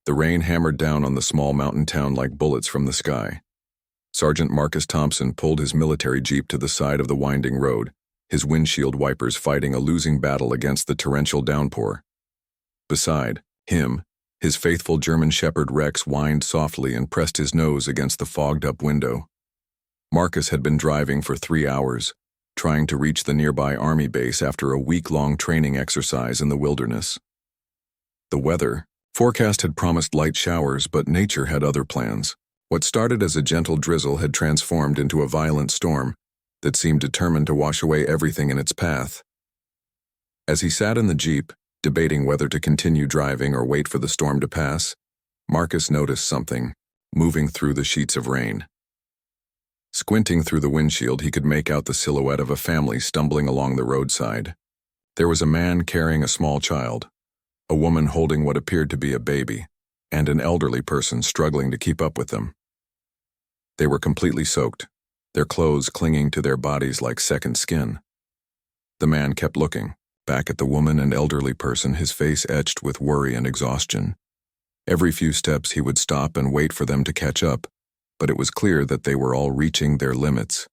The rain hammered down on the small mountain town like bullets from the sky. Sergeant Marcus Thompson pulled his military jeep to the side of the winding road, his windshield wipers fighting a losing battle against the torrential downpour. Beside him, his faithful German shepherd Rex whined softly and pressed his nose against the fogged-up window. Marcus had been driving for 3 hours, trying to reach the nearby army base after a week-long training exercise in the wilderness. The weather forecast had promised light showers, but nature had other plans. What started as a gentle drizzle had transformed into a violent storm that seemed determined to wash away everything in its path. As he sat in the jeep, debating whether to continue driving or wait for the storm to pass, Marcus noticed something moving through the sheets of rain. Squinting through the windshield, he could make out the silhouette of a family stumbling along the roadside. There was a man carrying a small child, a woman holding what appeared to be a baby, and an elderly person struggling to keep up with them. They were completely soaked, their clothes clinging to their bodies like second skin. The man kept looking back at the woman and elderly person, his face etched with worry and exhaustion. Every few steps he would stop and wait for them to catch up, but it was clear that they were all reaching their limits.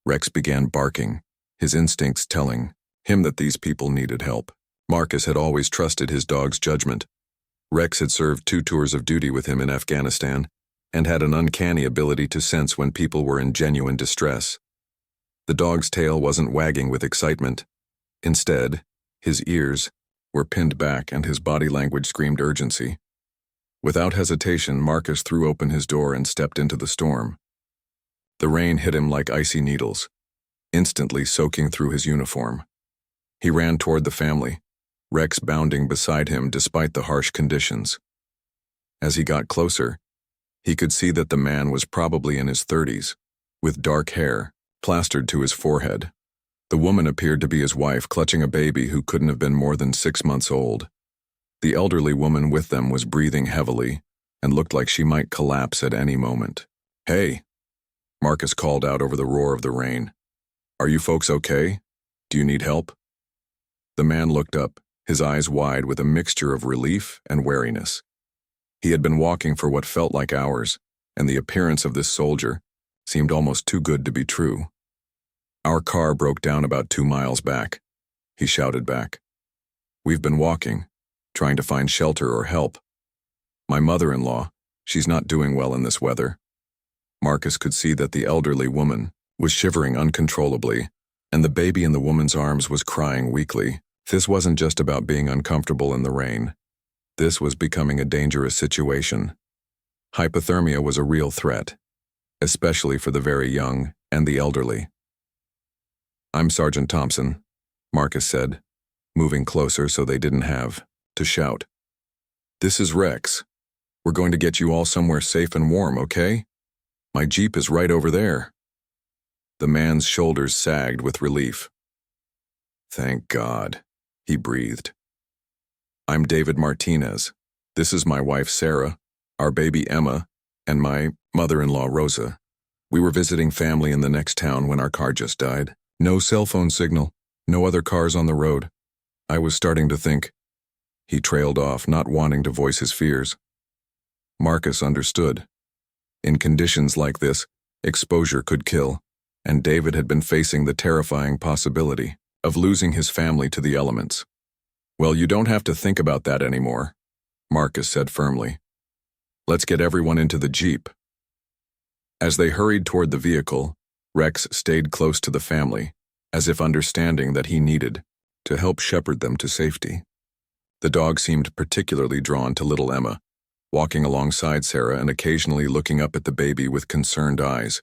Rex began barking, his instincts telling him that these people needed help. Marcus had always trusted his dog's judgment. Rex had served 2 tours of duty with him in Afghanistan and had an uncanny ability to sense when people were in genuine distress. The dog's tail wasn't wagging with excitement. Instead, his ears were pinned back and his body language screamed urgency. Without hesitation, Marcus threw open his door and stepped into the storm. The rain hit him like icy needles, instantly soaking through his uniform. He ran toward the family, Rex bounding beside him despite the harsh conditions. As he got closer, he could see that the man was probably in his 30s, with dark hair plastered to his forehead. The woman appeared to be his wife, clutching a baby who couldn't have been more than 6 months old. The elderly woman with them was breathing heavily and looked like she might collapse at any moment. "Hey," Marcus called out over the roar of the rain. "Are you folks okay? Do you need help?" The man looked up, his eyes wide with a mixture of relief and wariness. He had been walking for what felt like hours, and the appearance of this soldier seemed almost too good to be true. "Our car broke down about 2 miles back," he shouted back. "We've been walking, trying to find shelter or help. My mother-in-law, she's not doing well in this weather." Marcus could see that the elderly woman was shivering uncontrollably, and the baby in the woman's arms was crying weakly. This wasn't just about being uncomfortable in the rain. This was becoming a dangerous situation. Hypothermia was a real threat, especially for the very young and the elderly. "I'm Sergeant Thompson," Marcus said, moving closer so they didn't have to shout. "This is Rex. We're going to get you all somewhere safe and warm, okay? My jeep is right over there." The man's shoulders sagged with relief. "Thank God," he breathed. "I'm David Martinez. This is my wife Sarah, our baby Emma, and my mother-in-law Rosa. We were visiting family in the next town when our car just died. No cell phone signal, no other cars on the road. I was starting to think." He trailed off, not wanting to voice his fears. Marcus understood. In conditions like this, exposure could kill, and David had been facing the terrifying possibility of losing his family to the elements. "Well, you don't have to think about that anymore," Marcus said firmly. "Let's get everyone into the jeep." As they hurried toward the vehicle, Rex stayed close to the family, as if understanding that he needed to help shepherd them to safety. The dog seemed particularly drawn to little Emma, walking alongside Sarah and occasionally looking up at the baby with concerned eyes.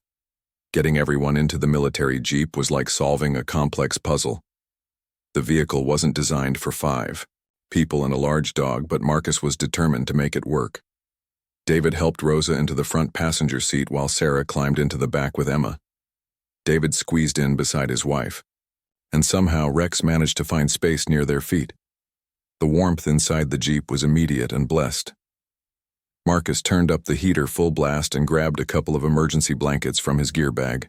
Getting everyone into the military jeep was like solving a complex puzzle. The vehicle wasn't designed for 5 people and a large dog, but Marcus was determined to make it work. David helped Rosa into the front passenger seat while Sarah climbed into the back with Emma. David squeezed in beside his wife, and somehow Rex managed to find space near their feet. The warmth inside the jeep was immediate and blessed. Marcus turned up the heater full blast and grabbed a couple of emergency blankets from his gear bag.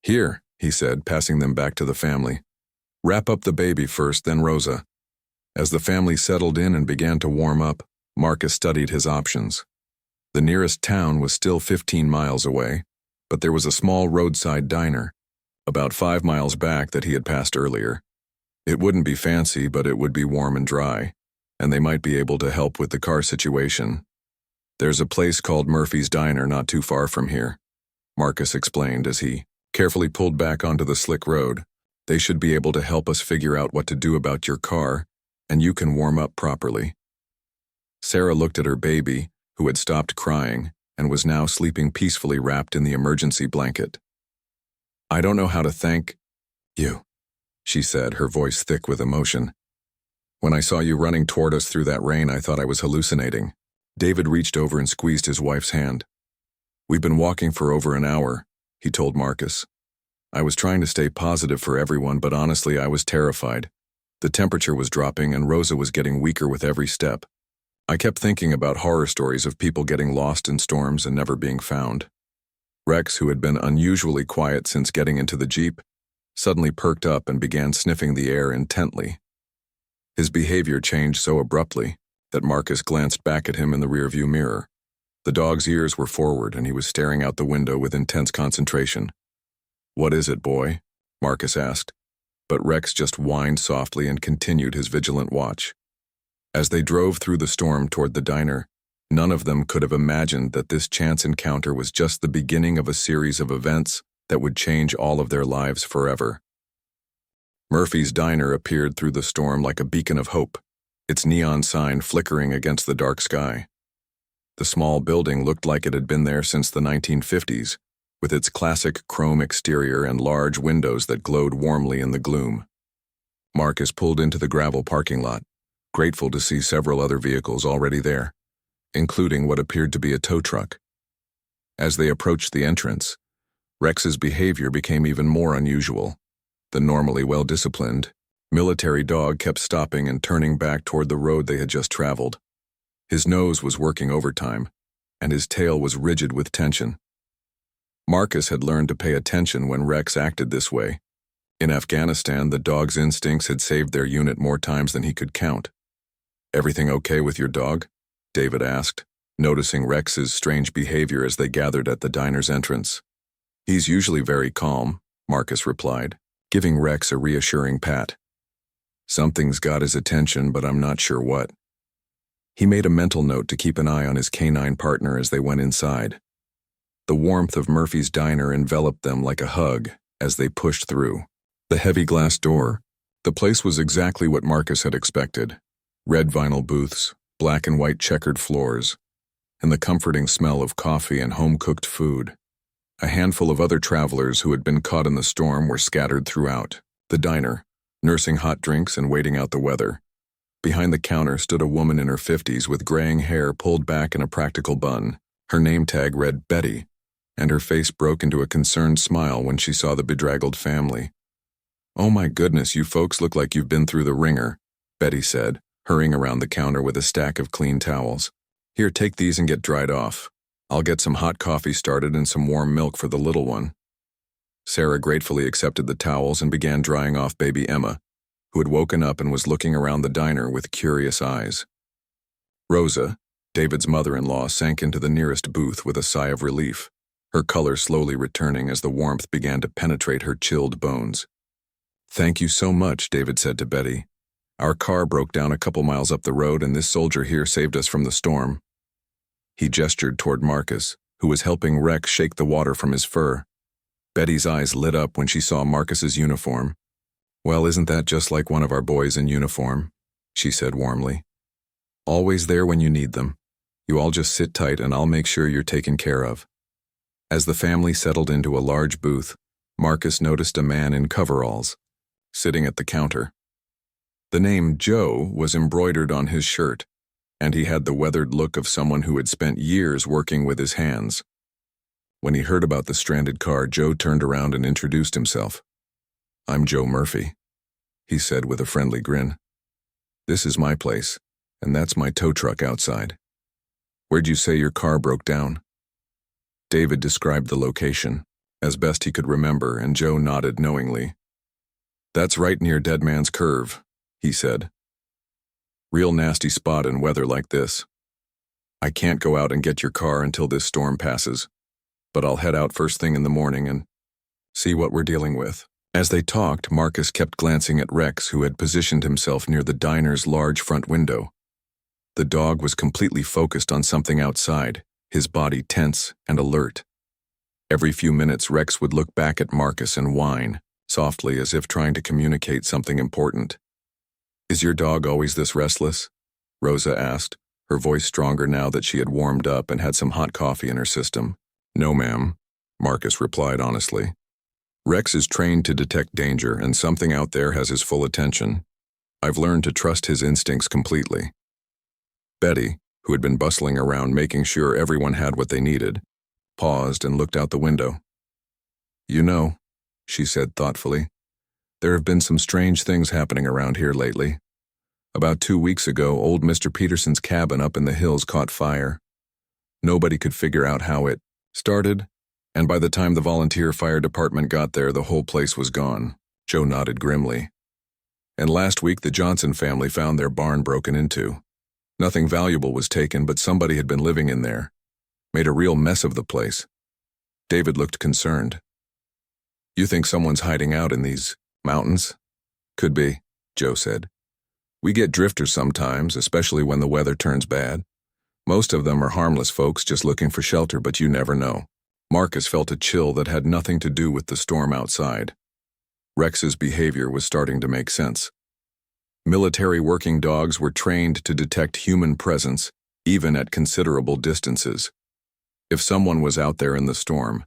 "Here," he said, passing them back to the family. "Wrap up the baby first, then Rosa." As the family settled in and began to warm up, Marcus studied his options. The nearest town was still 15 miles away, but there was a small roadside diner, about 5 miles back that he had passed earlier. It wouldn't be fancy, but it would be warm and dry, and they might be able to help with the car situation. There's a place called Murphy's Diner not too far from here, Marcus explained as he carefully pulled back onto the slick road. They should be able to help us figure out what to do about your car, and you can warm up properly. Sarah looked at her baby, who had stopped crying and was now sleeping peacefully wrapped in the emergency blanket. I don't know how to thank you, she said, her voice thick with emotion. When I saw you running toward us through that rain, I thought I was hallucinating. David reached over and squeezed his wife's hand. We've been walking for over an hour, he told Marcus. I was trying to stay positive for everyone, but honestly, I was terrified. The temperature was dropping and Rosa was getting weaker with every step. I kept thinking about horror stories of people getting lost in storms and never being found. Rex, who had been unusually quiet since getting into the Jeep, suddenly perked up and began sniffing the air intently. His behavior changed so abruptly that Marcus glanced back at him in the rearview mirror. The dog's ears were forward and he was staring out the window with intense concentration. What is it, boy? Marcus asked, but Rex just whined softly and continued his vigilant watch. As they drove through the storm toward the diner, none of them could have imagined that this chance encounter was just the beginning of a series of events that would change all of their lives forever. Murphy's Diner appeared through the storm like a beacon of hope, its neon sign flickering against the dark sky. The small building looked like it had been there since the 1950s, with its classic chrome exterior and large windows that glowed warmly in the gloom. Marcus pulled into the gravel parking lot, grateful to see several other vehicles already there, including what appeared to be a tow truck. As they approached the entrance, Rex's behavior became even more unusual. The normally well-disciplined, military dog kept stopping and turning back toward the road they had just traveled. His nose was working overtime, and his tail was rigid with tension. Marcus had learned to pay attention when Rex acted this way. In Afghanistan, the dog's instincts had saved their unit more times than he could count. Everything okay with your dog? David asked, noticing Rex's strange behavior as they gathered at the diner's entrance. He's usually very calm, Marcus replied, giving Rex a reassuring pat. Something's got his attention, but I'm not sure what. He made a mental note to keep an eye on his canine partner as they went inside. The warmth of Murphy's Diner enveloped them like a hug as they pushed through the heavy glass door. The place was exactly what Marcus had expected. Red vinyl booths, black and white checkered floors, and the comforting smell of coffee and home-cooked food. A handful of other travelers who had been caught in the storm were scattered throughout the diner, nursing hot drinks and waiting out the weather. Behind the counter stood a woman in her 50s with graying hair pulled back in a practical bun. Her name tag read Betty, and her face broke into a concerned smile when she saw the bedraggled family. "Oh my goodness, you folks look like you've been through the ringer," Betty said, hurrying around the counter with a stack of clean towels. "Here, take these and get dried off. I'll get some hot coffee started and some warm milk for the little one." Sarah gratefully accepted the towels and began drying off baby Emma, who had woken up and was looking around the diner with curious eyes. Rosa, David's mother-in-law, sank into the nearest booth with a sigh of relief, her color slowly returning as the warmth began to penetrate her chilled bones. "Thank you so much," David said to Betty. "Our car broke down a couple miles up the road and this soldier here saved us from the storm." He gestured toward Marcus, who was helping Rex shake the water from his fur. Betty's eyes lit up when she saw Marcus's uniform. "Well, isn't that just like one of our boys in uniform?" she said warmly. "Always there when you need them. You all just sit tight and I'll make sure you're taken care of." As the family settled into a large booth, Marcus noticed a man in coveralls, sitting at the counter. The name Joe was embroidered on his shirt, and he had the weathered look of someone who had spent years working with his hands. When he heard about the stranded car, Joe turned around and introduced himself. "I'm Joe Murphy," he said with a friendly grin. "This is my place, and that's my tow truck outside. Where'd you say your car broke down?" David described the location, as best he could remember, and Joe nodded knowingly. "That's right near Dead Man's Curve," he said. "Real nasty spot in weather like this. I can't go out and get your car until this storm passes, but I'll head out first thing in the morning and see what we're dealing with." As they talked, Marcus kept glancing at Rex, who had positioned himself near the diner's large front window. The dog was completely focused on something outside, his body tense and alert. Every few minutes, Rex would look back at Marcus and whine, softly as if trying to communicate something important. "Is your dog always this restless?" Rosa asked, her voice stronger now that she had warmed up and had some hot coffee in her system. "No, ma'am," Marcus replied honestly. "Rex is trained to detect danger, and something out there has his full attention. I've learned to trust his instincts completely." Betty, who had been bustling around making sure everyone had what they needed, paused and looked out the window. "You know," she said thoughtfully, "there have been some strange things happening around here lately. About 2 weeks ago, old Mr. Peterson's cabin up in the hills caught fire. Nobody could figure out how it started, and by the time the volunteer fire department got there, the whole place was gone." Joe nodded grimly. "And last week, the Johnson family found their barn broken into. Nothing valuable was taken, but somebody had been living in there. Made a real mess of the place." David looked concerned. "You think someone's hiding out in these mountains?" "Could be," Joe said. "We get drifters sometimes, especially when the weather turns bad. Most of them are harmless folks just looking for shelter, but you never know." Marcus felt a chill that had nothing to do with the storm outside. Rex's behavior was starting to make sense. Military working dogs were trained to detect human presence, even at considerable distances. If someone was out there in the storm,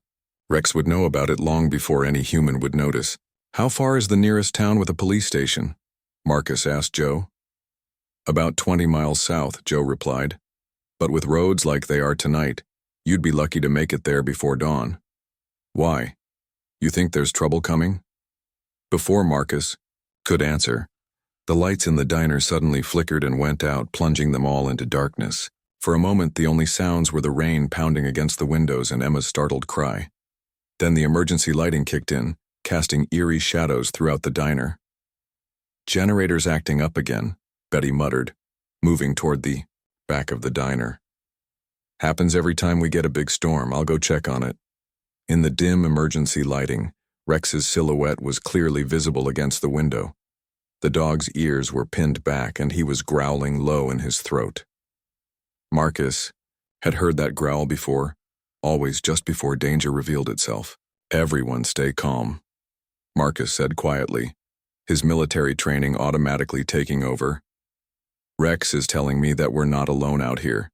Rex would know about it long before any human would notice. "How far is the nearest town with a police station?" Marcus asked Joe. "About 20 miles south," Joe replied. "But with roads like they are tonight, you'd be lucky to make it there before dawn." "Why? You think there's trouble coming?" Before Marcus could answer, the lights in the diner suddenly flickered and went out, plunging them all into darkness. For a moment, the only sounds were the rain pounding against the windows and Emma's startled cry. Then the emergency lighting kicked in, casting eerie shadows throughout the diner. "Generators acting up again," Betty muttered, moving toward the back of the diner. "Happens every time we get a big storm. I'll go check on it." In the dim emergency lighting, Rex's silhouette was clearly visible against the window. The dog's ears were pinned back and he was growling low in his throat. Marcus had heard that growl before, always just before danger revealed itself. "Everyone stay calm," Marcus said quietly, his military training automatically taking over. "Rex is telling me that we're not alone out here."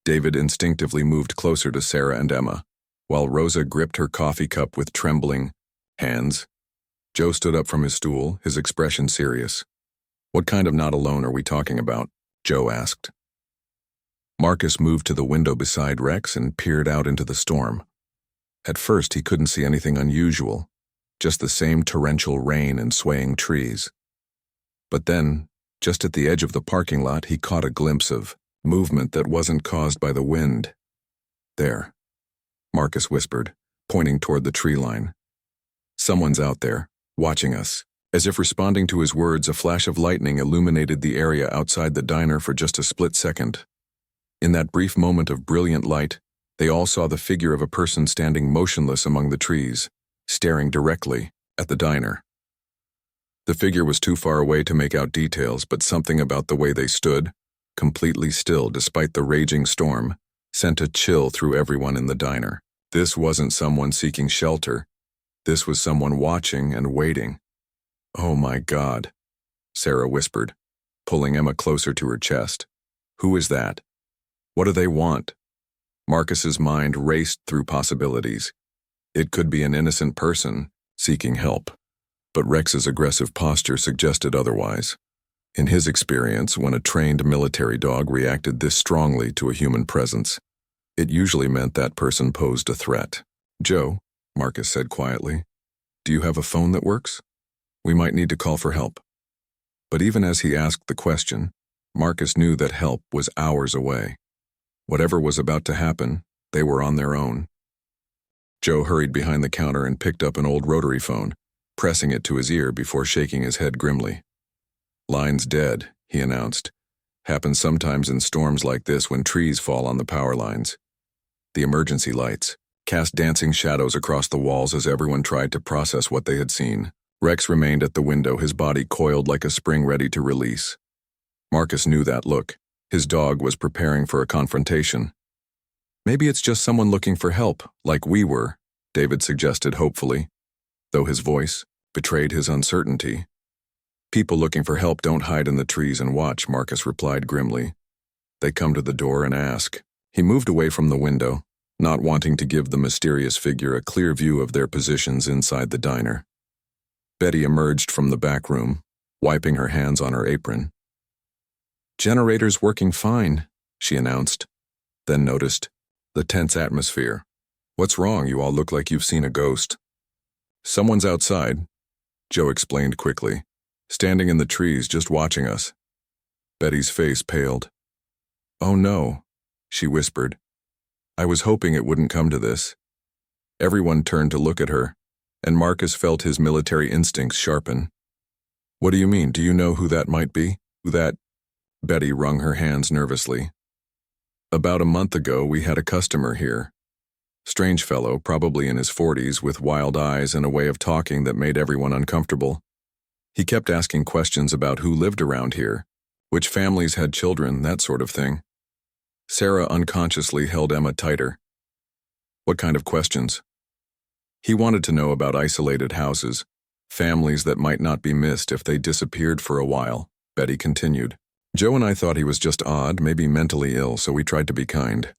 David instinctively moved closer to Sarah and Emma, while Rosa gripped her coffee cup with trembling hands. Joe stood up from his stool, his expression serious. "What kind of not alone are we talking about?" Joe asked. Marcus moved to the window beside Rex and peered out into the storm. At first, he couldn't see anything unusual, just the same torrential rain and swaying trees. But then, just at the edge of the parking lot, he caught a glimpse of movement that wasn't caused by the wind. "There," Marcus whispered, pointing toward the tree line. "Someone's out there, watching us." As if responding to his words, a flash of lightning illuminated the area outside the diner for just a split second. In that brief moment of brilliant light, they all saw the figure of a person standing motionless among the trees, staring directly at the diner. The figure was too far away to make out details, but something about the way they stood, completely still despite the raging storm, sent a chill through everyone in the diner. This wasn't someone seeking shelter. This was someone watching and waiting. "Oh my God," Sarah whispered, pulling Emma closer to her chest. "Who is that? What do they want?" Marcus's mind raced through possibilities. It could be an innocent person seeking help, but Rex's aggressive posture suggested otherwise. In his experience, when a trained military dog reacted this strongly to a human presence, it usually meant that person posed a threat. "Joe," Marcus said quietly, "do you have a phone that works? We might need to call for help." But even as he asked the question, Marcus knew that help was hours away. Whatever was about to happen, they were on their own. Joe hurried behind the counter and picked up an old rotary phone, pressing it to his ear before shaking his head grimly. "Line's dead," he announced, Happens sometimes in storms like this when trees fall on the power lines. The emergency lights cast dancing shadows across the walls as everyone tried to process what they had seen. Rex remained at the window, his body coiled like a spring ready to release. Marcus knew that look. His dog was preparing for a confrontation. Maybe it's just someone looking for help, like we were, David suggested hopefully, though his voice betrayed his uncertainty. People looking for help don't hide in the trees and watch, Marcus replied grimly. They come to the door and ask. He moved away from the window, not wanting to give the mysterious figure a clear view of their positions inside the diner. Betty emerged from the back room, wiping her hands on her apron. "Generator's working fine," she announced, then noticed the tense atmosphere. "What's wrong? You all look like you've seen a ghost." "Someone's outside," Joe explained quickly, "standing in the trees just watching us." Betty's face paled. "Oh no," she whispered. "I was hoping it wouldn't come to this." Everyone turned to look at her, and Marcus felt his military instincts sharpen. "What do you mean? Do you know who that might be? Who that—" Betty wrung her hands nervously. "About a month ago, we had a customer here. Strange fellow, probably in his 40s, with wild eyes and a way of talking that made everyone uncomfortable. He kept asking questions about who lived around here, which families had children, that sort of thing." Sarah unconsciously held Emma tighter. "What kind of questions?" "He wanted to know about isolated houses, families that might not be missed if they disappeared for a while," Betty continued. "Joe and I thought he was just odd, maybe mentally ill, so we tried to be kind.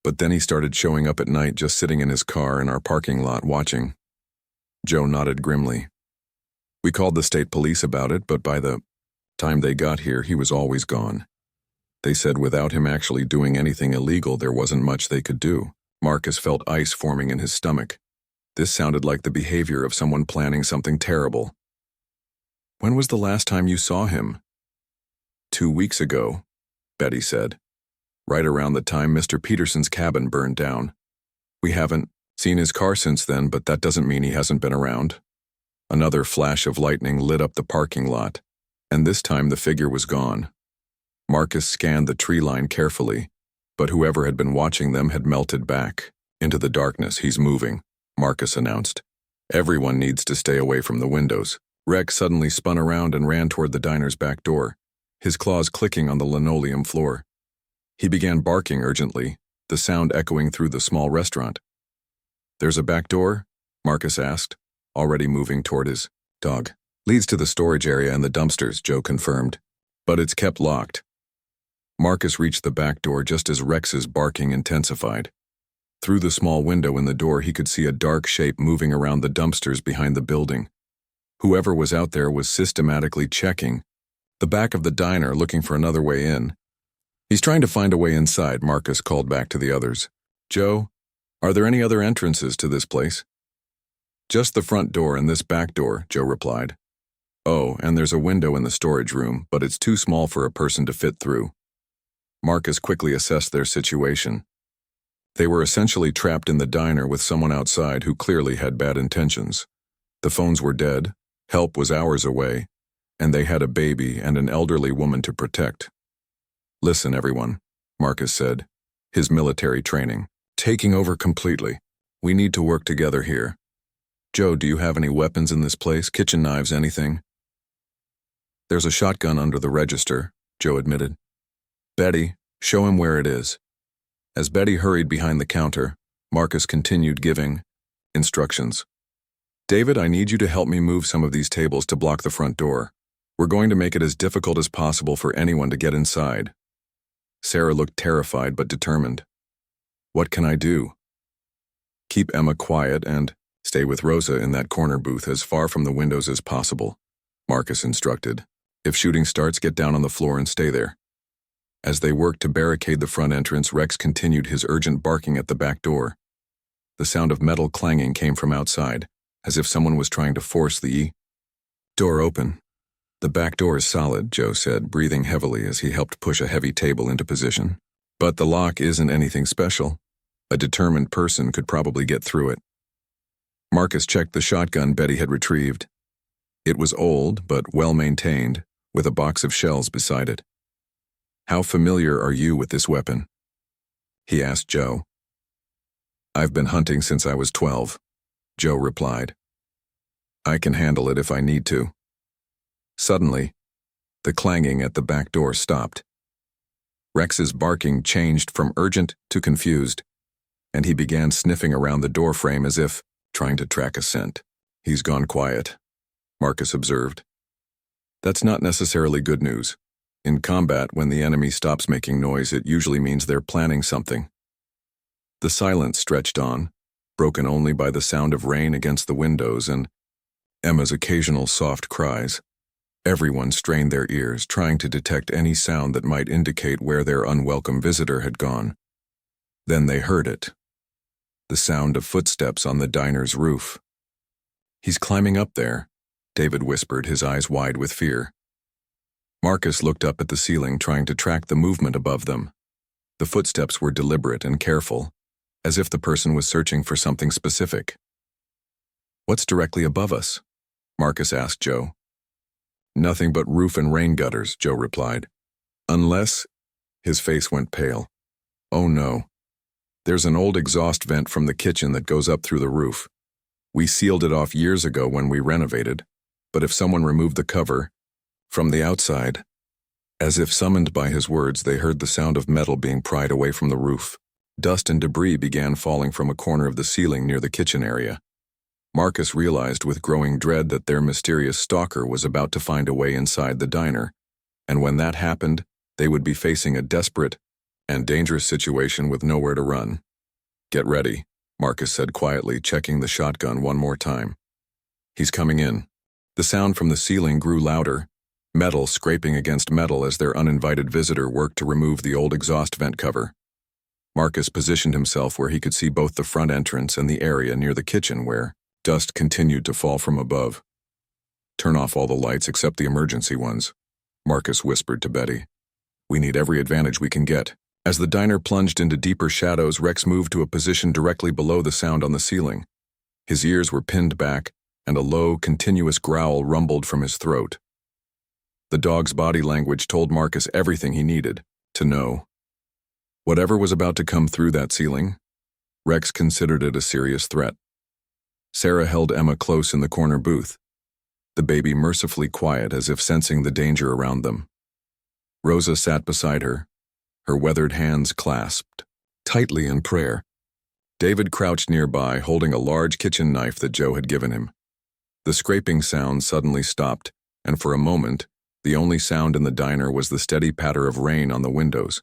But then he started showing up at night, just sitting in his car in our parking lot watching." Joe nodded grimly. "We called the state police about it, but by the time they got here, he was always gone. They said without him actually doing anything illegal, there wasn't much they could do." Marcus felt ice forming in his stomach. This sounded like the behavior of someone planning something terrible. "When was the last time you saw him?" 2 weeks ago, Betty said. "Right around the time Mr. Peterson's cabin burned down. We haven't seen his car since then, but that doesn't mean he hasn't been around." Another flash of lightning lit up the parking lot, and this time the figure was gone. Marcus scanned the tree line carefully, but whoever had been watching them had melted back into the darkness. "He's moving," Marcus announced. "Everyone needs to stay away from the windows." Rex suddenly spun around and ran toward the diner's back door, his claws clicking on the linoleum floor. He began barking urgently, the sound echoing through the small restaurant. "There's a back door?" Marcus asked, already moving toward his dog. "Leads to the storage area and the dumpsters," Joe confirmed. "But it's kept locked." Marcus reached the back door just as Rex's barking intensified. Through the small window in the door, he could see a dark shape moving around the dumpsters behind the building. Whoever was out there was systematically checking the back of the diner, looking for another way in. "He's trying to find a way inside," Marcus called back to the others. "Joe, are there any other entrances to this place?" "Just the front door and this back door," Joe replied. "Oh, and there's a window in the storage room, but it's too small for a person to fit through." Marcus quickly assessed their situation. They were essentially trapped in the diner with someone outside who clearly had bad intentions. The phones were dead, help was hours away, and they had a baby and an elderly woman to protect. "Listen, everyone," Marcus said, his military training taking over completely. "We need to work together here. Joe, do you have any weapons in this place? Kitchen knives, anything?" "There's a shotgun under the register," Joe admitted. "Betty, show him where it is." As Betty hurried behind the counter, Marcus continued giving instructions. "David, I need you to help me move some of these tables to block the front door. We're going to make it as difficult as possible for anyone to get inside." Sarah looked terrified but determined. "What can I do?" "Keep Emma quiet and stay with Rosa in that corner booth as far from the windows as possible," Marcus instructed. "If shooting starts, get down on the floor and stay there." As they worked to barricade the front entrance, Rex continued his urgent barking at the back door. The sound of metal clanging came from outside, as if someone was trying to force the door open. "The back door is solid," Joe said, breathing heavily as he helped push a heavy table into position. "But the lock isn't anything special. A determined person could probably get through it." Marcus checked the shotgun Betty had retrieved. It was old, but well-maintained, with a box of shells beside it. "How familiar are you with this weapon?" he asked Joe. "I've been hunting since I was 12, Joe replied. "I can handle it if I need to." Suddenly, the clanging at the back door stopped. Rex's barking changed from urgent to confused, and he began sniffing around the doorframe as if trying to track a scent. "He's gone quiet," Marcus observed. "That's not necessarily good news. In combat, when the enemy stops making noise, it usually means they're planning something." The silence stretched on, broken only by the sound of rain against the windows and Emma's occasional soft cries. Everyone strained their ears, trying to detect any sound that might indicate where their unwelcome visitor had gone. Then they heard it. The sound of footsteps on the diner's roof. "He's climbing up there," David whispered, his eyes wide with fear. Marcus looked up at the ceiling, trying to track the movement above them. The footsteps were deliberate and careful, as if the person was searching for something specific. "What's directly above us?" Marcus asked Joe. "Nothing but roof and rain gutters," Joe replied. "Unless—" His face went pale. "Oh no. There's an old exhaust vent from the kitchen that goes up through the roof. We sealed it off years ago when we renovated, but if someone removed the cover, from the outside—" As if summoned by his words, they heard the sound of metal being pried away from the roof. Dust and debris began falling from a corner of the ceiling near the kitchen area. Marcus realized with growing dread that their mysterious stalker was about to find a way inside the diner, and when that happened, they would be facing a desperate and dangerous situation with nowhere to run. "Get ready," Marcus said quietly, checking the shotgun one more time. "He's coming in." The sound from the ceiling grew louder, metal scraping against metal as their uninvited visitor worked to remove the old exhaust vent cover. Marcus positioned himself where he could see both the front entrance and the area near the kitchen where dust continued to fall from above. "Turn off all the lights except the emergency ones," Marcus whispered to Betty. "We need every advantage we can get." As the diner plunged into deeper shadows, Rex moved to a position directly below the sound on the ceiling. His ears were pinned back, and a low, continuous growl rumbled from his throat. The dog's body language told Marcus everything he needed to know. Whatever was about to come through that ceiling, Rex considered it a serious threat. Sarah held Emma close in the corner booth, the baby mercifully quiet as if sensing the danger around them. Rosa sat beside her, her weathered hands clasped tightly in prayer. David crouched nearby, holding a large kitchen knife that Joe had given him. The scraping sound suddenly stopped, and for a moment, the only sound in the diner was the steady patter of rain on the windows.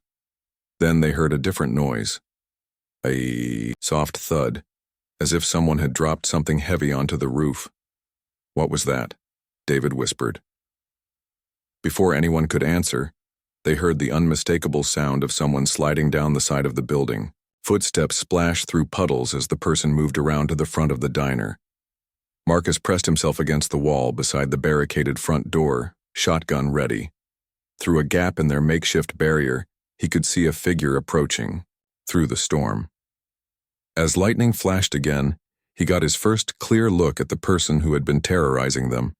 Then they heard a different noise, a soft thud, as if someone had dropped something heavy onto the roof. "What was that?" David whispered. Before anyone could answer, they heard the unmistakable sound of someone sliding down the side of the building. Footsteps splashed through puddles as the person moved around to the front of the diner. Marcus pressed himself against the wall beside the barricaded front door, shotgun ready. Through a gap in their makeshift barrier, he could see a figure approaching, through the storm. As lightning flashed again, he got his first clear look at the person who had been terrorizing them.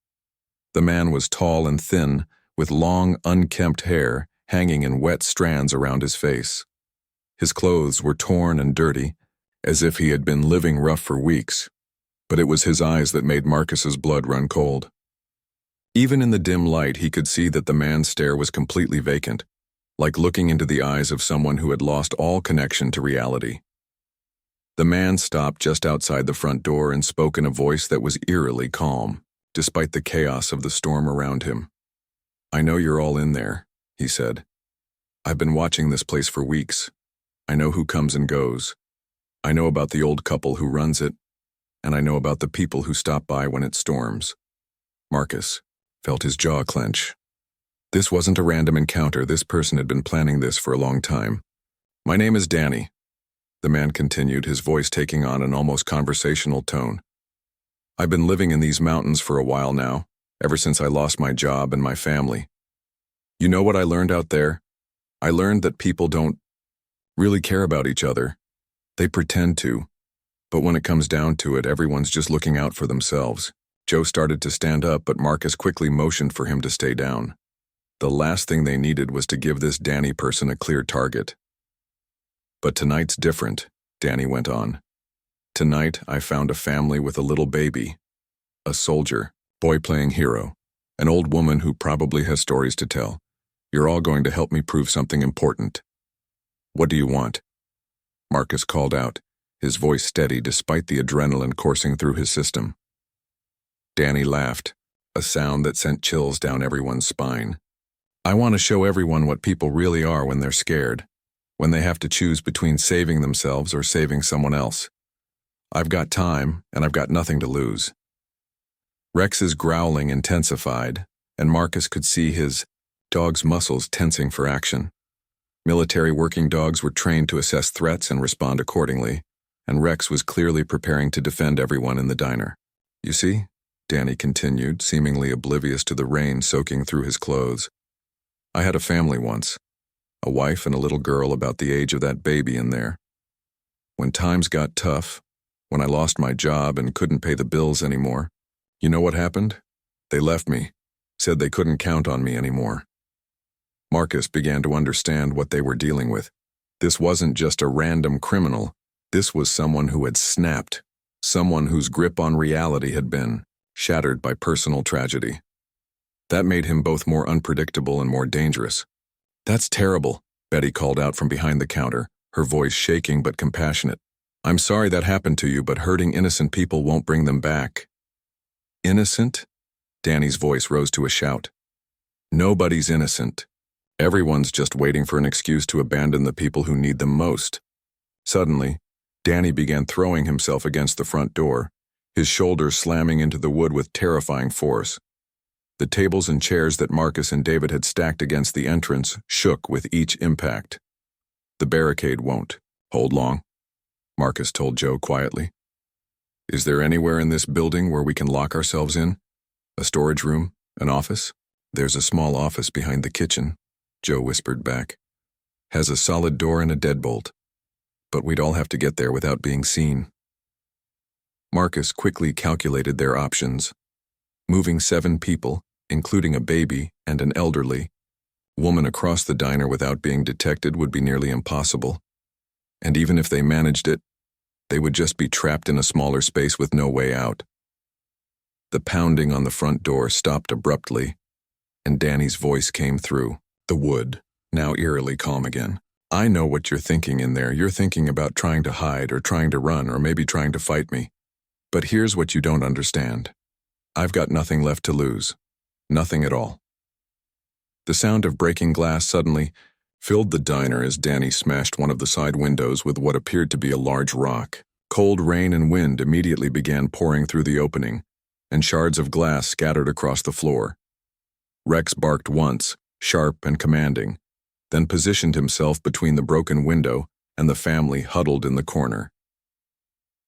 The man was tall and thin, with long, unkempt hair hanging in wet strands around his face. His clothes were torn and dirty, as if he had been living rough for weeks, but it was his eyes that made Marcus's blood run cold. Even in the dim light, he could see that the man's stare was completely vacant, like looking into the eyes of someone who had lost all connection to reality. The man stopped just outside the front door and spoke in a voice that was eerily calm, despite the chaos of the storm around him. "I know you're all in there," he said. "I've been watching this place for weeks. I know who comes and goes. I know about the old couple who runs it, and I know about the people who stop by when it storms." Marcus felt his jaw clench. This wasn't a random encounter. This person had been planning this for a long time. "My name is Danny," the man continued, his voice taking on an almost conversational tone. "I've been living in these mountains for a while now, ever since I lost my job and my family. You know what I learned out there? I learned that people don't really care about each other. They pretend to, but when it comes down to it, everyone's just looking out for themselves." Joe started to stand up, but Marcus quickly motioned for him to stay down. The last thing they needed was to give this Danny person a clear target. But tonight's different, Danny went on. Tonight, I found a family with a little baby. A soldier, boy playing hero, an old woman who probably has stories to tell. You're all going to help me prove something important. What do you want? Marcus called out, his voice steady despite the adrenaline coursing through his system. Danny laughed, a sound that sent chills down everyone's spine. I want to show everyone what people really are when they're scared, when they have to choose between saving themselves or saving someone else. I've got time, and I've got nothing to lose. Rex's growling intensified, and Marcus could see his dog's muscles tensing for action. Military working dogs were trained to assess threats and respond accordingly, and Rex was clearly preparing to defend everyone in the diner. You see, Danny continued, seemingly oblivious to the rain soaking through his clothes. I had a family once, a wife and a little girl about the age of that baby in there. When times got tough, when I lost my job and couldn't pay the bills anymore, you know what happened? They left me, said they couldn't count on me anymore. Marcus began to understand what they were dealing with. This wasn't just a random criminal. This was someone who had snapped, someone whose grip on reality had been shattered by personal tragedy. That made him both more unpredictable and more dangerous. That's terrible, Betty called out from behind the counter, her voice shaking but compassionate. I'm sorry that happened to you, but hurting innocent people won't bring them back. Innocent? Danny's voice rose to a shout. Nobody's innocent. Everyone's just waiting for an excuse to abandon the people who need them most. Suddenly, Danny began throwing himself against the front door, his shoulders slamming into the wood with terrifying force. The tables and chairs that Marcus and David had stacked against the entrance shook with each impact. The barricade won't hold long, Marcus told Joe quietly. Is there anywhere in this building where we can lock ourselves in? A storage room? An office? There's a small office behind the kitchen, Joe whispered back. Has a solid door and a deadbolt. But we'd all have to get there without being seen. Marcus quickly calculated their options. Moving 7 people, including a baby and an elderly woman across the diner without being detected would be nearly impossible. And even if they managed it, they would just be trapped in a smaller space with no way out. The pounding on the front door stopped abruptly, and Danny's voice came through the wood, now eerily calm again. I know what you're thinking in there. You're thinking about trying to hide or trying to run or maybe trying to fight me. But here's what you don't understand. I've got nothing left to lose. Nothing at all. The sound of breaking glass suddenly filled the diner as Danny smashed one of the side windows with what appeared to be a large rock. Cold rain and wind immediately began pouring through the opening, and shards of glass scattered across the floor. Rex barked once, sharp and commanding, then positioned himself between the broken window and the family huddled in the corner.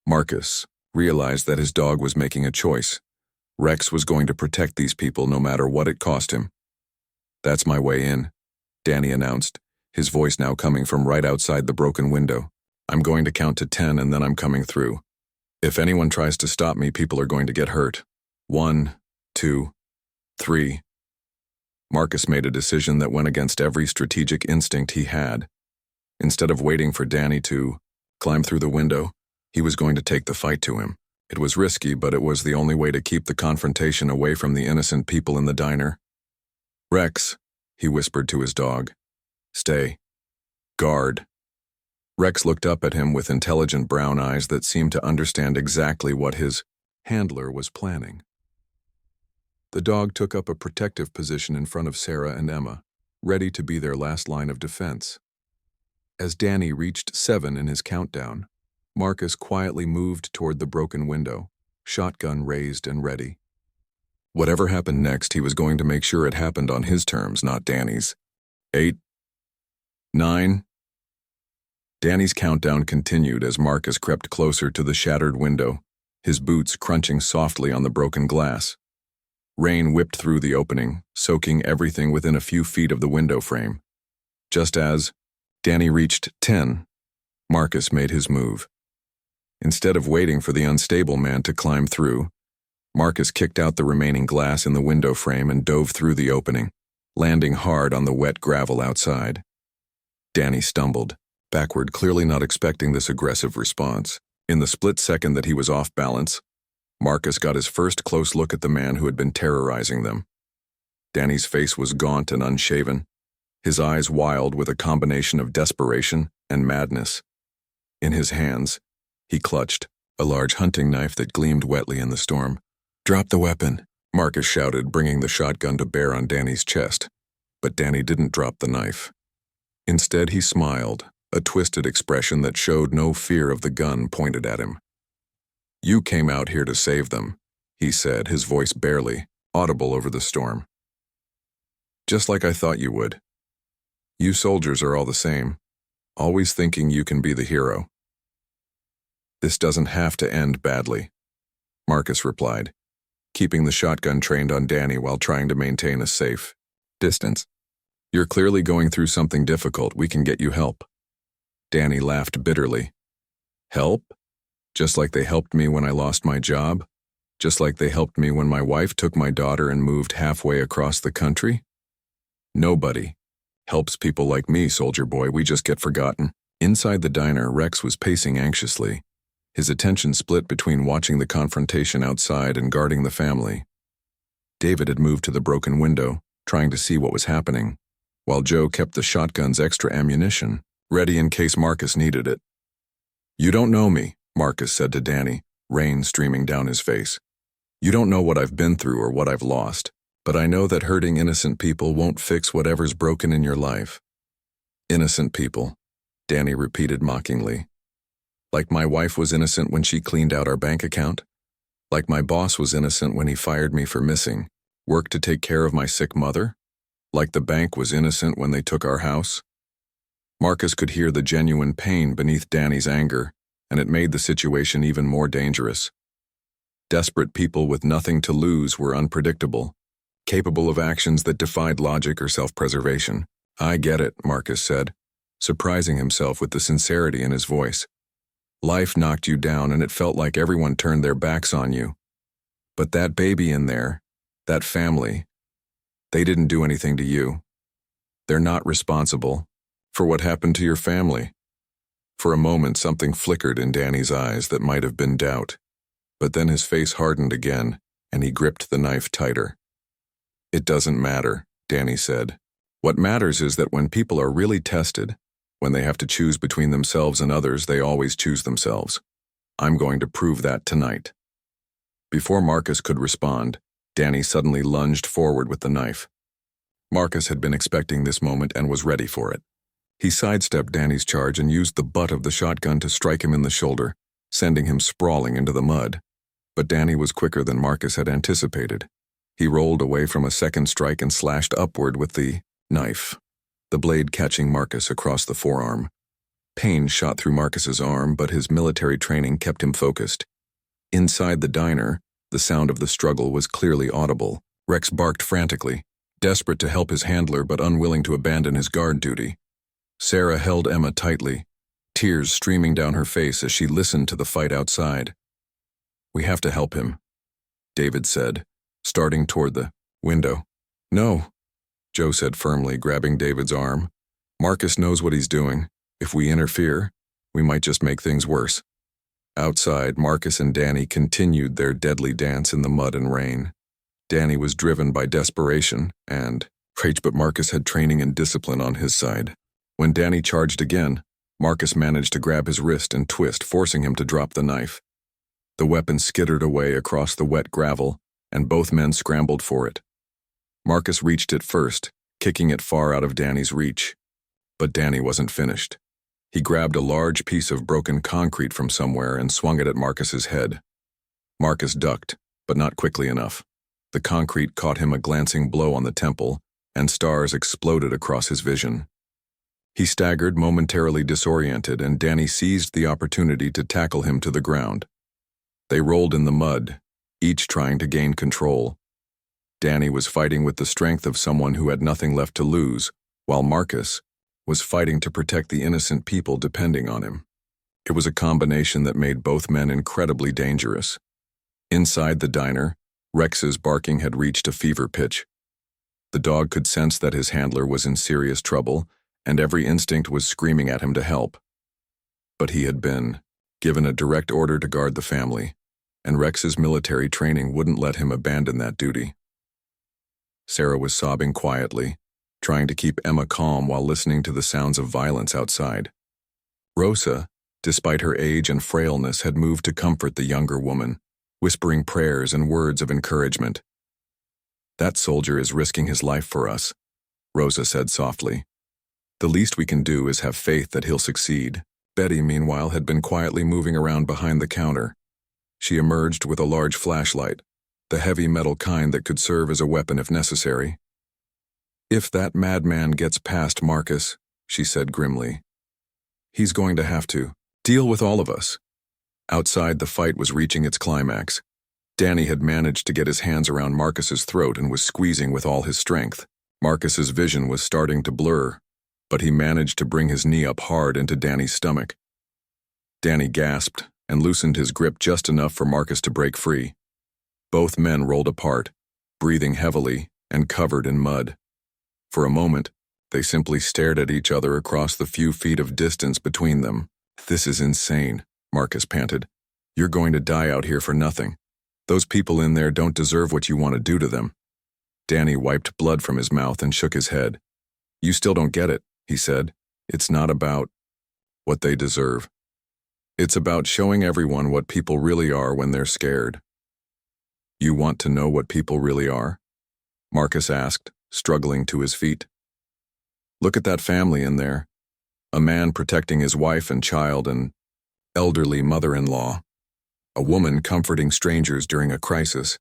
Marcus realized that his dog was making a choice. Rex was going to protect these people no matter what it cost him. That's my way in, Danny announced, his voice now coming from right outside the broken window. I'm going to count to 10 and then I'm coming through. If anyone tries to stop me, people are going to get hurt. 1, 2, 3. Marcus made a decision that went against every strategic instinct he had. Instead of waiting for Danny to climb through the window, he was going to take the fight to him. It was risky, but it was the only way to keep the confrontation away from the innocent people in the diner. Rex, he whispered to his dog. Stay. Guard. Rex looked up at him with intelligent brown eyes that seemed to understand exactly what his handler was planning. The dog took up a protective position in front of Sarah and Emma, ready to be their last line of defense. As Danny reached 7 in his countdown, Marcus quietly moved toward the broken window, shotgun raised and ready. Whatever happened next, he was going to make sure it happened on his terms, not Danny's. 8, 9. Danny's countdown continued as Marcus crept closer to the shattered window, his boots crunching softly on the broken glass. Rain whipped through the opening, soaking everything within a few feet of the window frame. Just as Danny reached 10, Marcus made his move. Instead of waiting for the unstable man to climb through, Marcus kicked out the remaining glass in the window frame and dove through the opening. landing hard on the wet gravel outside. Danny stumbled backward, clearly not expecting this aggressive response. In the split second that he was off balance, Marcus got his first close look at the man who had been terrorizing them. Danny's face was gaunt and unshaven, his eyes wild with a combination of desperation and madness. In his hands, he clutched a large hunting knife that gleamed wetly in the storm. "Drop the weapon," Marcus shouted, bringing the shotgun to bear on Danny's chest. But Danny didn't drop the knife. Instead, he smiled, a twisted expression that showed no fear of the gun pointed at him. "You came out here to save them," he said, his voice barely audible over the storm. "Just like I thought you would. You soldiers are all the same, always thinking you can be the hero." "This doesn't have to end badly," Marcus replied, keeping the shotgun trained on Danny while trying to maintain a safe distance. "You're clearly going through something difficult. We can get you help." Danny laughed bitterly. "Help? Just like they helped me when I lost my job? Just like they helped me when my wife took my daughter and moved halfway across the country? Nobody helps people like me, soldier boy. We just get forgotten." Inside the diner, Rex was pacing anxiously, his attention split between watching the confrontation outside and guarding the family. David had moved to the broken window, trying to see what was happening, while Joe kept the shotgun's extra ammunition ready in case Marcus needed it. "You don't know me," Marcus said to Danny, rain streaming down his face. "You don't know what I've been through or what I've lost, but I know that hurting innocent people won't fix whatever's broken in your life." "Innocent people," Danny repeated mockingly. "Like my wife was innocent when she cleaned out our bank account? Like my boss was innocent when he fired me for missing work to take care of my sick mother? Like the bank was innocent when they took our house?" Marcus could hear the genuine pain beneath Danny's anger, and it made the situation even more dangerous. Desperate people with nothing to lose were unpredictable, capable of actions that defied logic or self-preservation. "I get it," Marcus said, surprising himself with the sincerity in his voice. "Life knocked you down and it felt like everyone turned their backs on you. But that baby in there, that family, they didn't do anything to you. They're not responsible for what happened to your family." For a moment, something flickered in Danny's eyes that might have been doubt, but then his face hardened again, and he gripped the knife tighter. "It doesn't matter," Danny said. "What matters is that when people are really tested, when they have to choose between themselves and others, they always choose themselves. I'm going to prove that tonight." Before Marcus could respond, Danny suddenly lunged forward with the knife. Marcus had been expecting this moment and was ready for it. He sidestepped Danny's charge and used the butt of the shotgun to strike him in the shoulder, sending him sprawling into the mud. But Danny was quicker than Marcus had anticipated. He rolled away from a second strike and slashed upward with the knife, the blade catching Marcus across the forearm. Pain shot through Marcus's arm, but his military training kept him focused. Inside the diner, the sound of the struggle was clearly audible. Rex barked frantically, desperate to help his handler but unwilling to abandon his guard duty. Sarah held Emma tightly, tears streaming down her face as she listened to the fight outside. "We have to help him," David said, starting toward the window. "No," Joe said firmly, grabbing David's arm. "Marcus knows what he's doing. If we interfere, we might just make things worse." Outside, Marcus and Danny continued their deadly dance in the mud and rain. Danny was driven by desperation and rage, but Marcus had training and discipline on his side. When Danny charged again, Marcus managed to grab his wrist and twist, forcing him to drop the knife. The weapon skittered away across the wet gravel, and both men scrambled for it. Marcus reached it first, kicking it far out of Danny's reach. But Danny wasn't finished. He grabbed a large piece of broken concrete from somewhere and swung it at Marcus's head. Marcus ducked, but not quickly enough. The concrete caught him a glancing blow on the temple, and stars exploded across his vision. He staggered, momentarily disoriented, and Danny seized the opportunity to tackle him to the ground. They rolled in the mud, each trying to gain control. Danny was fighting with the strength of someone who had nothing left to lose, while Marcus was fighting to protect the innocent people depending on him. It was a combination that made both men incredibly dangerous. Inside the diner, Rex's barking had reached a fever pitch. The dog could sense that his handler was in serious trouble, and every instinct was screaming at him to help. But he had been given a direct order to guard the family, and Rex's military training wouldn't let him abandon that duty. Sarah was sobbing quietly, trying to keep Emma calm while listening to the sounds of violence outside. Rosa, despite her age and frailness, had moved to comfort the younger woman, whispering prayers and words of encouragement. "That soldier is risking his life for us," Rosa said softly. "The least we can do is have faith that he'll succeed." Betty, meanwhile, had been quietly moving around behind the counter. She emerged with a large flashlight, the heavy metal kind that could serve as a weapon if necessary. "If that madman gets past Marcus," she said grimly, "he's going to have to deal with all of us." Outside, the fight was reaching its climax. Danny had managed to get his hands around Marcus's throat and was squeezing with all his strength. Marcus's vision was starting to blur, but he managed to bring his knee up hard into Danny's stomach. Danny gasped and loosened his grip just enough for Marcus to break free. Both men rolled apart, breathing heavily and covered in mud. For a moment, they simply stared at each other across the few feet of distance between them. "This is insane," Marcus panted. "You're going to die out here for nothing. Those people in there don't deserve what you want to do to them." Danny wiped blood from his mouth and shook his head. "You still don't get it," he said. "It's not about what they deserve. It's about showing everyone what people really are when they're scared." "You want to know what people really are?" Marcus asked, struggling to his feet. "Look at that family in there. A man protecting his wife and child and elderly mother-in-law. A woman comforting strangers during a crisis.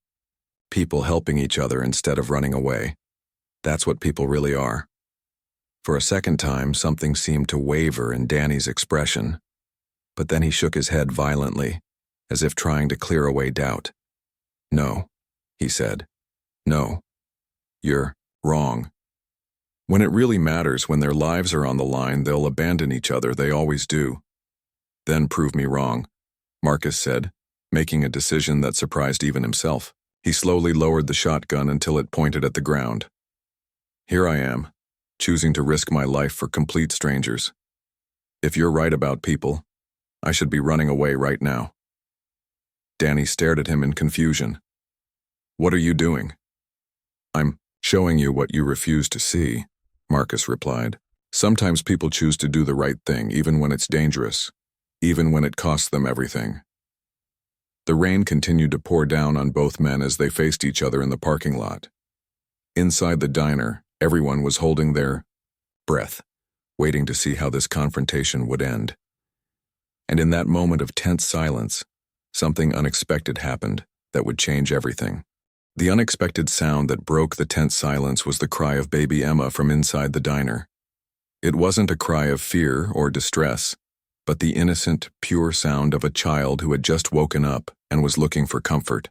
People helping each other instead of running away. That's what people really are." For a second time, something seemed to waver in Danny's expression, but then he shook his head violently, as if trying to clear away doubt. "No," he said. "No. You're wrong. When it really matters, when their lives are on the line, they'll abandon each other, they always do." "Then prove me wrong," Marcus said, making a decision that surprised even himself. He slowly lowered the shotgun until it pointed at the ground. "Here I am, choosing to risk my life for complete strangers. If you're right about people, I should be running away right now." Danny stared at him in confusion. "What are you doing?" "I'm showing you what you refuse to see," Marcus replied. "Sometimes people choose to do the right thing even when it's dangerous, even when it costs them everything." The rain continued to pour down on both men as they faced each other in the parking lot. Inside the diner, everyone was holding their breath, waiting to see how this confrontation would end. And in that moment of tense silence, something unexpected happened that would change everything. The unexpected sound that broke the tense silence was the cry of baby Emma from inside the diner. It wasn't a cry of fear or distress, but the innocent, pure sound of a child who had just woken up and was looking for comfort.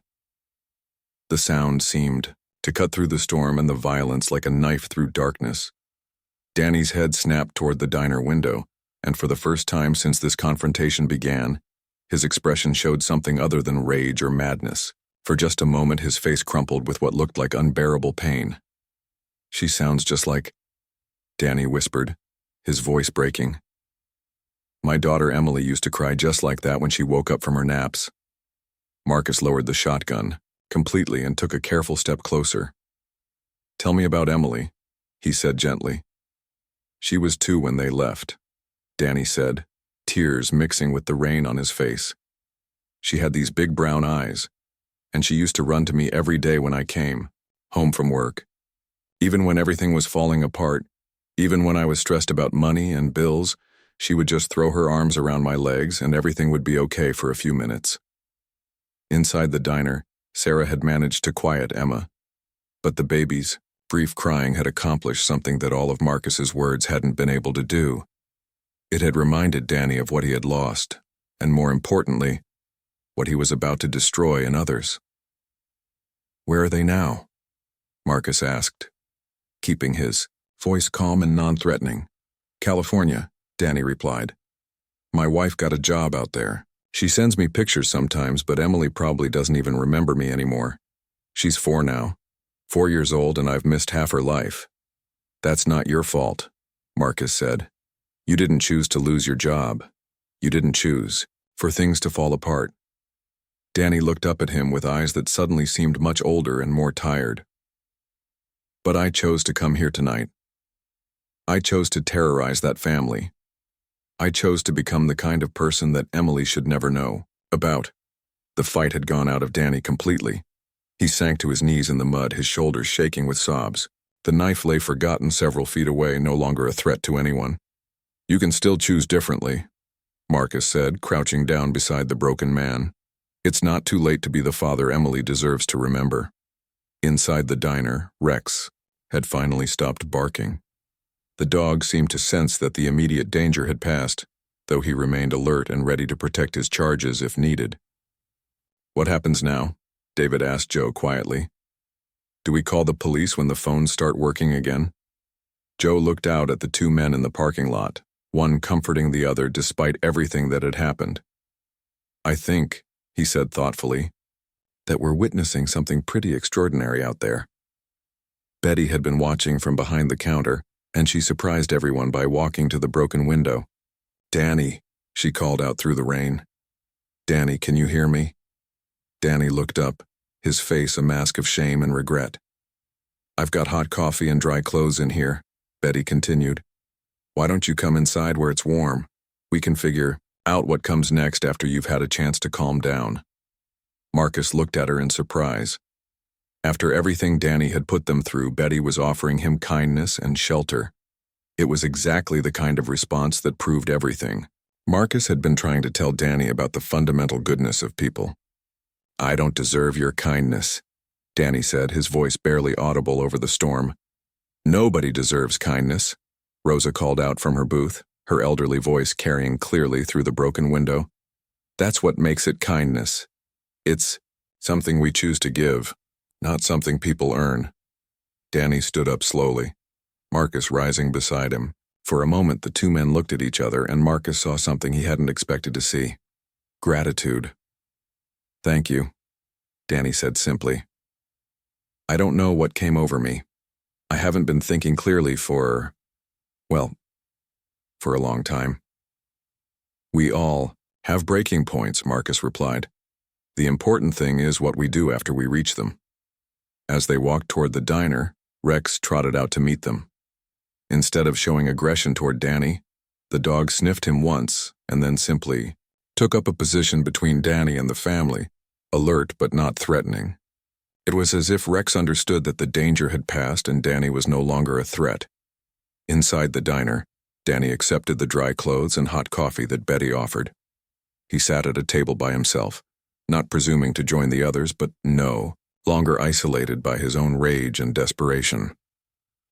The sound seemed to cut through the storm and the violence like a knife through darkness. Danny's head snapped toward the diner window, and for the first time since this confrontation began, his expression showed something other than rage or madness. For just a moment, his face crumpled with what looked like unbearable pain. "She sounds just like," Danny whispered, his voice breaking. "My daughter Emily used to cry just like that when she woke up from her naps." Marcus lowered the shotgun completely and took a careful step closer. "Tell me about Emily," he said gently. "She was 2 when they left," Danny said, tears mixing with the rain on his face. "She had these big brown eyes, and she used to run to me every day when I came home from work. Even when everything was falling apart, even when I was stressed about money and bills, she would just throw her arms around my legs and everything would be okay for a few minutes." Inside the diner, Sarah had managed to quiet Emma, but the baby's brief crying had accomplished something that all of Marcus's words hadn't been able to do. It had reminded Danny of what he had lost, and more importantly, what he was about to destroy in others. "Where are they now?" Marcus asked, keeping his voice calm and non-threatening. "California," Danny replied. "My wife got a job out there. She sends me pictures sometimes, but Emily probably doesn't even remember me anymore. She's 4 now. 4 years old and I've missed half her life. That's not your fault, Marcus said. You didn't choose to lose your job. You didn't choose for things to fall apart. Danny looked up at him with eyes that suddenly seemed much older and more tired. But I chose to come here tonight. I chose to terrorize that family. I chose to become the kind of person that Emily should never know about. The fight had gone out of Danny completely. He sank to his knees in the mud, his shoulders shaking with sobs. The knife lay forgotten several feet away, no longer a threat to anyone. You can still choose differently, Marcus said, crouching down beside the broken man. It's not too late to be the father Emily deserves to remember. Inside the diner, Rex had finally stopped barking. The dog seemed to sense that the immediate danger had passed, though he remained alert and ready to protect his charges if needed. What happens now? David asked Joe quietly. Do we call the police when the phones start working again? Joe looked out at the two men in the parking lot, one comforting the other despite everything that had happened. I think, he said thoughtfully, that we're witnessing something pretty extraordinary out there. Betty had been watching from behind the counter, and she surprised everyone by walking to the broken window. Danny, she called out through the rain. Danny, can you hear me? Danny looked up, his face a mask of shame and regret. I've got hot coffee and dry clothes in here, Betty continued. Why don't you come inside where it's warm? We can figure out what comes next after you've had a chance to calm down. Marcus looked at her in surprise. After everything Danny had put them through, Betty was offering him kindness and shelter. It was exactly the kind of response that proved everything. Marcus had been trying to tell Danny about the fundamental goodness of people. I don't deserve your kindness, Danny said, his voice barely audible over the storm. Nobody deserves kindness, Rosa called out from her booth, her elderly voice carrying clearly through the broken window. That's what makes it kindness. It's something we choose to give, not something people earn. Danny stood up slowly, Marcus rising beside him. For a moment the two men looked at each other and Marcus saw something he hadn't expected to see. Gratitude. Thank you, Danny said simply. I don't know what came over me. I haven't been thinking clearly for a long time. We all have breaking points, Marcus replied. The important thing is what we do after we reach them. As they walked toward the diner, Rex trotted out to meet them. Instead of showing aggression toward Danny, the dog sniffed him once and then simply took up a position between Danny and the family, alert but not threatening. It was as if Rex understood that the danger had passed and Danny was no longer a threat. Inside the diner, Danny accepted the dry clothes and hot coffee that Betty offered. He sat at a table by himself, not presuming to join the others, but no longer isolated by his own rage and desperation.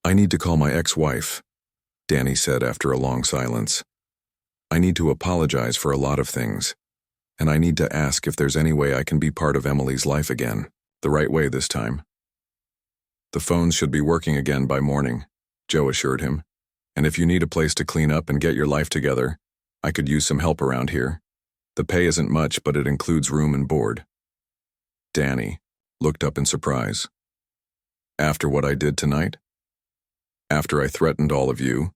I need to call my ex-wife, Danny said after a long silence. I need to apologize for a lot of things, and I need to ask if there's any way I can be part of Emily's life again, the right way this time. The phones should be working again by morning, Joe assured him, and if you need a place to clean up and get your life together, I could use some help around here. The pay isn't much, but it includes room and board. Danny looked up in surprise. After what I did tonight? After I threatened all of you?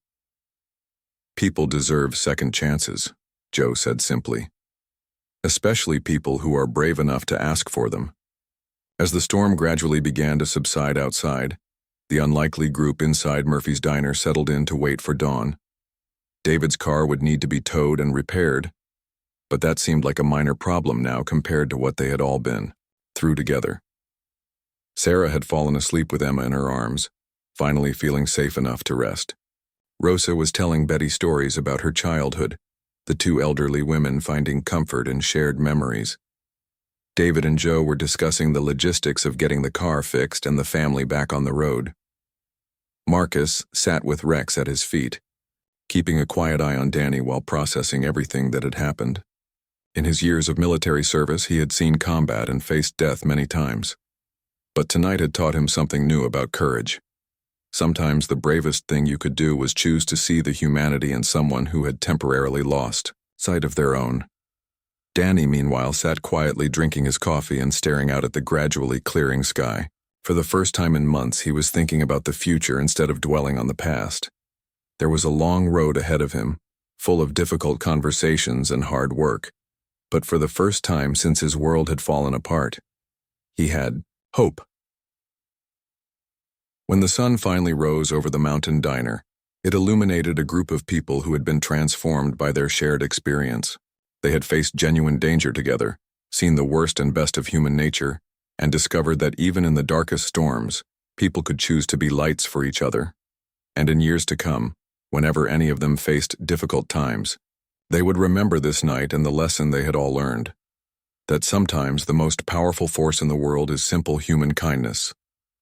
People deserve second chances, Joe said simply. Especially people who are brave enough to ask for them. As the storm gradually began to subside outside, the unlikely group inside Murphy's diner settled in to wait for dawn. David's car would need to be towed and repaired, but that seemed like a minor problem now compared to what they had all been through together. Sarah had fallen asleep with Emma in her arms, finally feeling safe enough to rest. Rosa was telling Betty stories about her childhood, the two elderly women finding comfort in shared memories. David and Joe were discussing the logistics of getting the car fixed and the family back on the road. Marcus sat with Rex at his feet, keeping a quiet eye on Danny while processing everything that had happened. In his years of military service, he had seen combat and faced death many times. But tonight had taught him something new about courage. Sometimes the bravest thing you could do was choose to see the humanity in someone who had temporarily lost sight of their own. Danny, meanwhile, sat quietly drinking his coffee and staring out at the gradually clearing sky. For the first time in months, he was thinking about the future instead of dwelling on the past. There was a long road ahead of him, full of difficult conversations and hard work. But for the first time since his world had fallen apart, he had hope. When the sun finally rose over the mountain diner, it illuminated a group of people who had been transformed by their shared experience. They had faced genuine danger together, seen the worst and best of human nature, and discovered that even in the darkest storms, people could choose to be lights for each other. And in years to come, whenever any of them faced difficult times, they would remember this night and the lesson they had all learned. That sometimes the most powerful force in the world is simple human kindness,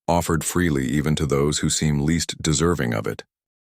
offered freely even to those who seem least deserving of it.